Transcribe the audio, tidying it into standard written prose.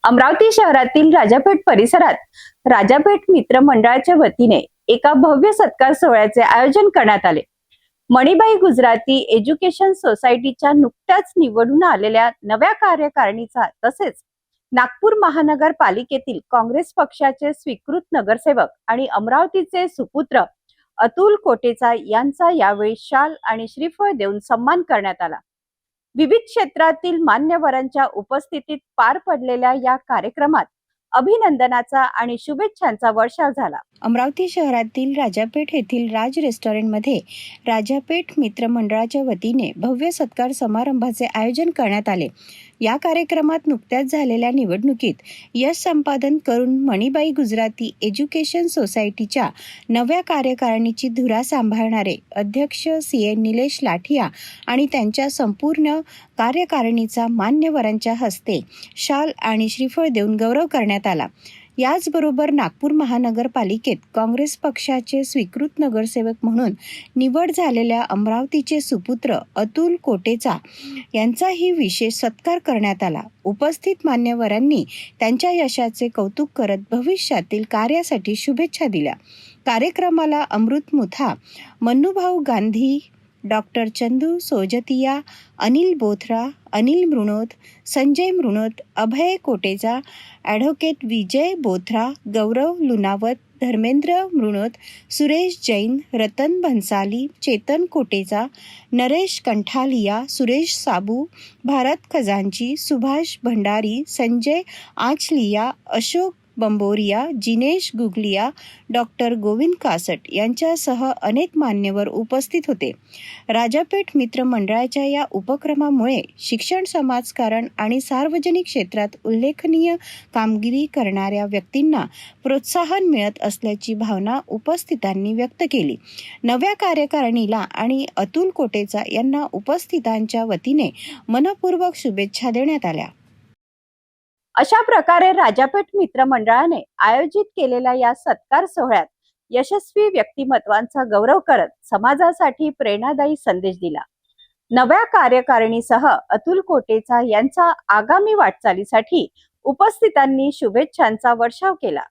अमरावती शहरातील राजापेठ परिसरात राजापेठ मित्र मंडळाच्या वतीने एका भव्य सत्कार सोहळ्याचे आयोजन करण्यात आले. मणिबाई गुजराती एज्युकेशन सोसायटीच्या नुकत्याच निवडून आलेल्या नव्या कार्यकारिणीचा तसेच नागपूर महानगरपालिकेतील काँग्रेस पक्षाचे स्वीकृत नगरसेवक आणि अमरावतीचे सुपुत्र अतुल कोटेचा यांचा यावेळी शाल आणि श्रीफळ देऊन सन्मान करण्यात आला. विविध क्षेत्रातील मान्यवरांच्या उपस्थितीत पार पडलेल्या या कार्यक्रमात अभिनंदनाचा आणि शुभेच्छांचा वर्षाव झाला. अमरावती शहरातील राजापेठ येथील राज रेस्टॉरंटमध्ये राजापेठ मित्र मंडळाच्या वतीने भव्य सत्कार समारंभाचे आयोजन करण्यात आले. या कार्यक्रमात नुकत्याच झालेल्या निवडणुकीत यश संपादन करून मणिबाई गुजराती एज्युकेशन सोसायटीच्या नव्या कार्यकारिणीची धुरा सांभाळणारे अध्यक्ष CA निलेश लाठिया आणि त्यांच्या संपूर्ण कार्यकारिणीचा मान्यवरांच्या हस्ते शाल आणि श्रीफळ देऊन गौरव करण्यात आला. याचबरोबर नागपूर महानगरपालिकेत काँग्रेस पक्षाचे स्वीकृत नगरसेवक म्हणून निवड झालेल्या अमरावतीचे सुपुत्र अतुल कोटेचा यांचाही विशेष सत्कार करण्यात आला. उपस्थित मान्यवरांनी त्यांच्या यशाचे कौतुक करत भविष्यातील कार्यासाठी शुभेच्छा दिल्या. कार्यक्रमाला अमृत मुथा, मन्नूभाऊ गांधी, डॉक्टर चंदू सोजतिया, अनिल बोथरा, अनिल मृणोत, संजय मृणोत, अभय कोटेचा, ॲडव्होकेट विजय बोथरा, गौरव लुनावत, धर्मेंद्र मृणोत, सुरेश जैन, रतन भन्साली, चेतन कोटेचा, नरेश कंठालिया, सुरेश साबू, भारत खजांची, सुभाष भंडारी, संजय आचलिया, अशोक बंबोरिया, जिनेश गुगलिया, डॉक्टर गोविंद कासट यांच्यासह अनेक मान्यवर उपस्थित होते. राजापेठ मित्र मंडळाच्या या उपक्रमामुळे शिक्षण, समाजकारण आणि सार्वजनिक क्षेत्रात उल्लेखनीय कामगिरी करणाऱ्या व्यक्तींना प्रोत्साहन मिळत असल्याची भावना उपस्थितांनी व्यक्त केली. नव्या कार्यकारिणीला आणि अतुल कोटेचा यांना उपस्थितांच्या वतीने मनपूर्वक शुभेच्छा देण्यात आल्या. अशा प्रकारे राजापेठ मित्र मंडळाने आयोजित केलेल्या या सत्कार सोहळ्यात यशस्वी व्यक्तिमत्वांचा गौरव करत समाजासाठी प्रेरणादायी संदेश दिला. नव्या कार्यकारिणीसह अतुल कोटेचा यांचा आगामी वाटचालीसाठी उपस्थितांनी शुभेच्छांचा वर्षाव केला.